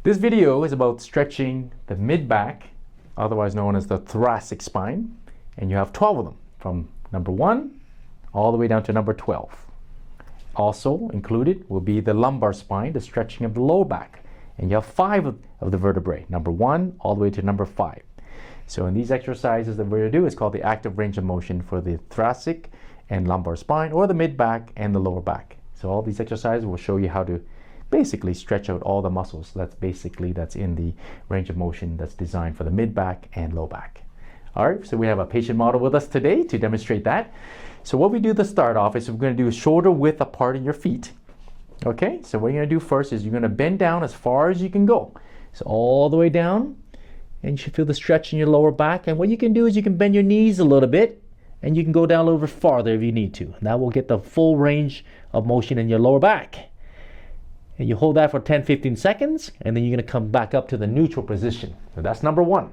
This video is about stretching the mid-back, otherwise known as the thoracic spine, and you have 12 of them, from number 1 all the way down to number 12. Also included will be the lumbar spine, the stretching of the lower back, and you have 5 of the vertebrae, number 1 all the way to number 5. So in these exercises that we're going to do, it's called the active range of motion for the thoracic and lumbar spine, or the mid-back and the lower back. So all these exercises will show you how to basically stretch out all the muscles that's in the range of motion that's designed for the mid-back and low back. All right, so we have a patient model with us today to demonstrate that. So what we do to start off is we're going to do shoulder width apart in your feet. Okay, so what you're going to do first is you're going to bend down as far as you can go. So all the way down, and you should feel the stretch in your lower back. And what you can do is you can bend your knees a little bit, and you can go down a little bit farther if you need to. And that will get the full range of motion in your lower back. And you hold that for 10-15 seconds, and then you're going to come back up to the neutral position. So that's number 1.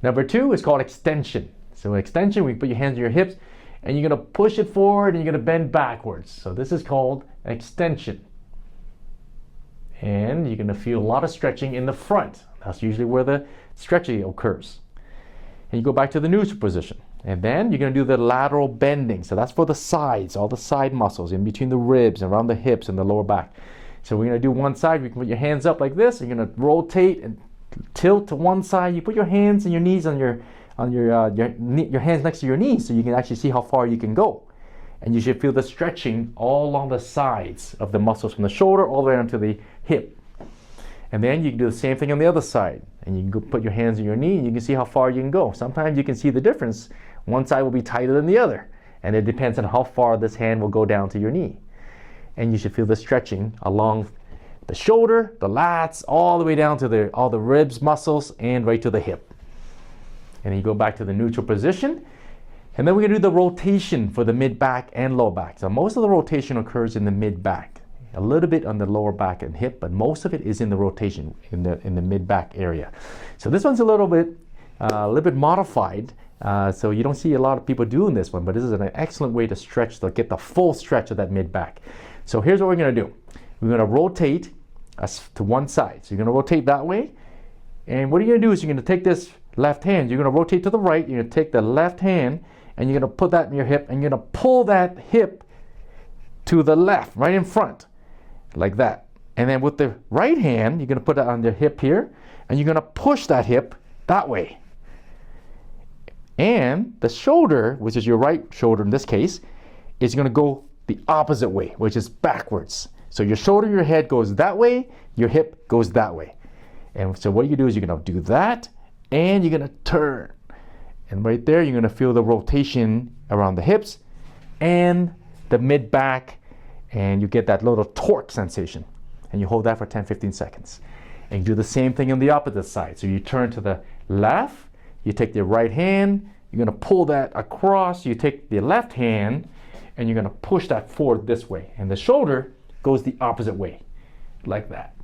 Number 2 is called extension. So extension, we put your hands on your hips, and you're going to push it forward, and you're going to bend backwards. So this is called extension. And you're going to feel a lot of stretching in the front. That's usually where the stretching occurs. And you go back to the neutral position. And then you're going to do the lateral bending. So that's for the sides, all the side muscles in between the ribs, around the hips and the lower back. So we're going to do one side. You can put your hands up like this. You're going to rotate and tilt to one side. You put your hands and your knees on your hands next to your knees, so you can actually see how far you can go. And you should feel the stretching all along the sides of the muscles from the shoulder all the way down to the hip. And then you can do the same thing on the other side. And you can go put your hands on your knee, and you can see how far you can go. Sometimes you can see the difference. One side will be tighter than the other. And it depends on how far this hand will go down to your knee. And you should feel the stretching along the shoulder, the lats, all the way down to all the ribs, muscles, and right to the hip. And then you go back to the neutral position. And then we're going to do the rotation for the mid-back and low back. So most of the rotation occurs in the mid-back. A little bit on the lower back and hip, but most of it is in the rotation in the mid-back area. So this one's a little bit modified. So you don't see a lot of people doing this one, but this is an excellent way to stretch, to get the full stretch of that mid-back. So here's what we're going to do. We're going to rotate us to one side. So you're going to rotate that way. And what you're going to do is you're going to take this left hand. You're going to rotate to the right. You're going to take the left hand and you're going to put that in your hip. And you're going to pull that hip to the left, right in front, like that. And then with the right hand, you're going to put that on the hip here. And you're going to push that hip that way. And the shoulder, which is your right shoulder in this case, is going to go the opposite way, which is backwards. So your shoulder, your head goes that way, your hip goes that way. And so what you do is you're going to do that, and you're going to turn. And right there, you're going to feel the rotation around the hips and the mid-back, and you get that little torque sensation. And you hold that for 10-15 seconds. And you do the same thing on the opposite side. So you turn to the left, you take the right hand, you're going to pull that across, you take the left hand, and you're going to push that forward this way. And the shoulder goes the opposite way, like that.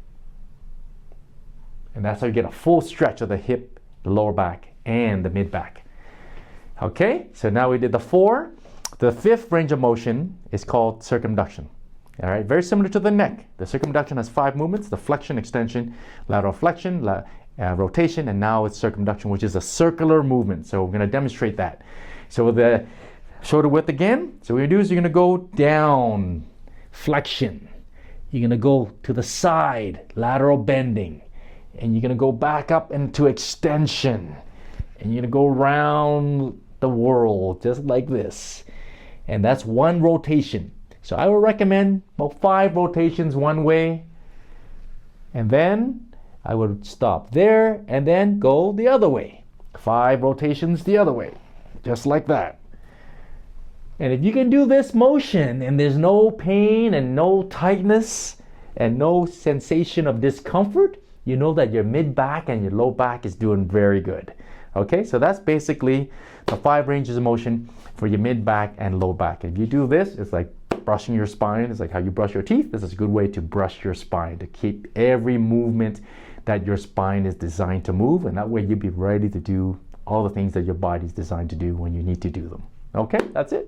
And that's how you get a full stretch of the hip, the lower back, and the mid-back. Okay, so now we did the 4. The 5th range of motion is called circumduction. All right, very similar to the neck. The circumduction has 5 movements: the flexion, extension, lateral flexion, rotation, and now it's circumduction, which is a circular movement. So we're going to demonstrate that. So the shoulder width again. So what you're going to do is you're going to go down, flexion. You're going to go to the side, lateral bending. And you're going to go back up into extension. And you're going to go around the world just like this. And that's one rotation. So I would recommend about 5 rotations one way. And then I would stop there and then go the other way. 5 rotations the other way. Just like that. And if you can do this motion and there's no pain and no tightness and no sensation of discomfort, you know that your mid-back and your low back is doing very good. Okay, so that's basically the 5 ranges of motion for your mid-back and low back. If you do this, it's like brushing your spine. It's like how you brush your teeth. This is a good way to brush your spine, to keep every movement that your spine is designed to move. And that way you'll be ready to do all the things that your body's designed to do when you need to do them. Okay, that's it.